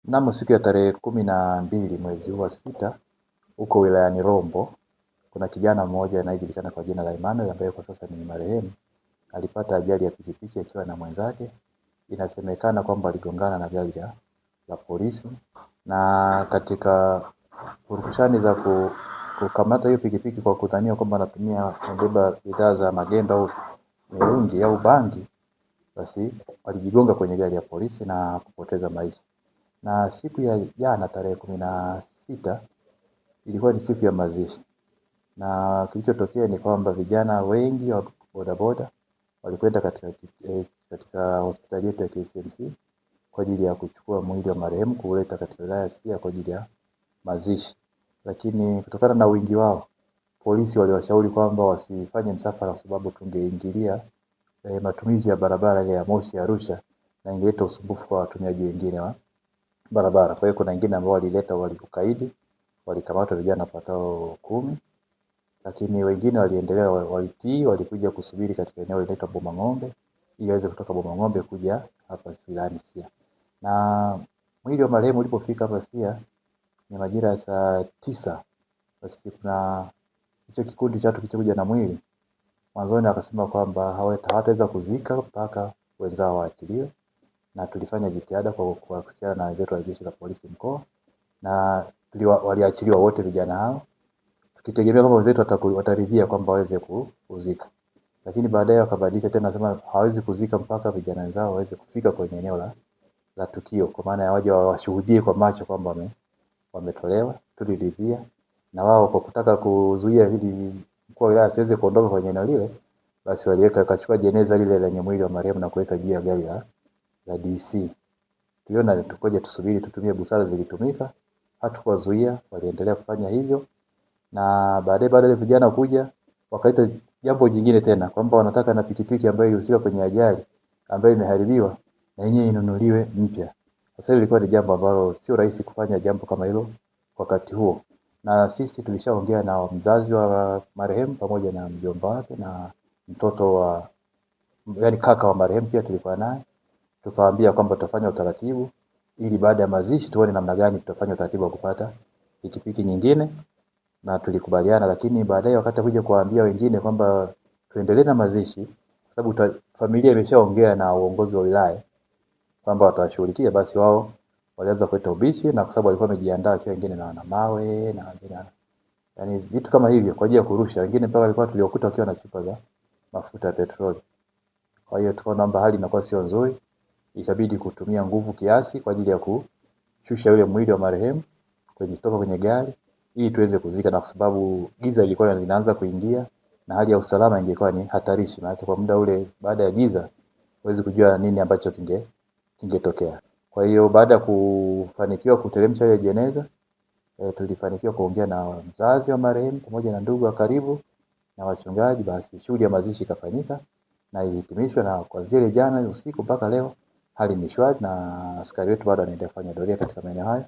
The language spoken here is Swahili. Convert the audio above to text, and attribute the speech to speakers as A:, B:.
A: Mnamo siku ya tarehe 12 mwezi huu wa sita, huko wilayani Rombo, kuna kijana mmoja anayejulikana kwa jina la Emmanuel ambaye kwa sasa ni marehemu. Alipata ajali ya pikipiki akiwa na mwenzake. Inasemekana kwamba aligongana na gari la polisi, na katika purukushani za kukamata hiyo pikipiki kwa kudhania kwamba anatumia kubeba bidhaa za magendo au mirungi au bangi, basi walijigonga kwenye gari ya polisi na kupoteza maisha. Na siku ya jana tarehe 16 ilikuwa ni siku ya mazishi, na kilichotokea ni kwamba vijana wengi wa bodaboda walikwenda katika hospitali yetu ya KCMC kwa ajili ya kuchukua mwili wa marehemu kuleta katika wilaya ya Siha kwa ajili ya mazishi. Lakini kutokana na wingi wao, polisi waliwashauri kwamba wasifanye msafara kwa sababu tungeingilia matumizi ya barabara ya Moshi Arusha, na ingeleta usumbufu kwa watumiaji wengine wa barabara. Kwa hiyo kuna wengine ambao walikaidi, walikamatwa vijana wapatao 10, lakini wengine waliendelea, walitii, walikuja kusubiri katika eneo linaloitwa Bomang'ombe ili waweze kutoka Bomang'ombe kuja hapa wilayani Siha. Na mwili wa marehemu ulipofika hapa Siha ni majira ya saa 9, basi kuna hicho kikundi cha watu kilichokuja na mwili. Mwanzoni akasema kwamba hawataweza kuzika mpaka wenzao waachiliwe, na tulifanya jitihada kwa kuhusiana na wenzetu wa jeshi la polisi mkoa, na waliachiliwa wote vijana hao, tukitegemea kwamba wenzetu wataridhia kwamba waweze kuzika. Lakini baadaye wakabadilisha tena, nasema hawezi kuzika mpaka vijana wenzao waweze kufika kwenye eneo la tukio, kwa maana ya waje washuhudie kwa macho kwamba wametolewa. Tuliridhia, na wao kwa kutaka kuzuia hili mkuu wa wilaya asiweze kuondoka kwenye eneo lile, basi wakachukua jeneza lile lenye mwili wa marehemu na kuweka juu ya gari la DC. Tuliona tukoje tusubiri tutumie busara, zilitumika, hatukuwazuia, waliendelea kufanya hivyo. Na baada ya vijana kuja wakaita jambo jingine tena kwamba wanataka na pikipiki ambayo ilihusika kwenye ajali ambayo imeharibiwa na yenyewe inunuliwe mpya. Sasa ilikuwa ni jambo ambalo sio rahisi kufanya jambo kama hilo wakati huo, na sisi tulishaongea na mzazi wa marehemu pamoja na mjomba wake na mtoto wa, yani kaka wa marehemu pia tulikuwa naye. Tukawaambia kwamba tutafanya utaratibu ili baada ya mazishi tuone namna gani tutafanya utaratibu wa kupata pikipiki nyingine, na tulikubaliana. Lakini baadaye wakati kuja kuambia wengine kwamba tuendelee na mazishi, kwa sababu familia imeshaongea na uongozi wa wilaya kwamba watashughulikia, basi wao walianza kuleta ubishi, na kwa sababu walikuwa wamejiandaa kwa wengine na mawe na wengine, yani vitu kama hivyo kwa ajili ya kurusha. Wengine mpaka walikuwa tuliokuta wakiwa na chupa za mafuta ya petroli. Kwa hiyo tukaona hali inakuwa sio nzuri, ikabidi kutumia nguvu kiasi kwa ajili ya kushusha yule mwili wa marehemu kwenye gari ili tuweze kuzika, na kwa sababu giza ilikuwa linaanza kuingia na hali ya usalama ingekuwa ni hatarishi, maana kwa muda ule baada ya giza huwezi kujua nini ambacho kingetokea. Kwa hiyo baada ya kufanikiwa kuteremsha ile jeneza, tulifanikiwa kuongea na mzazi wa marehemu pamoja na ndugu wa karibu na wachungaji, basi shughuli ya mazishi ikafanyika na ilihitimishwa. Na kuanzia ile jana usiku mpaka leo hali ni shwari, na askari wetu bado wanaendelea kufanya doria katika maeneo hayo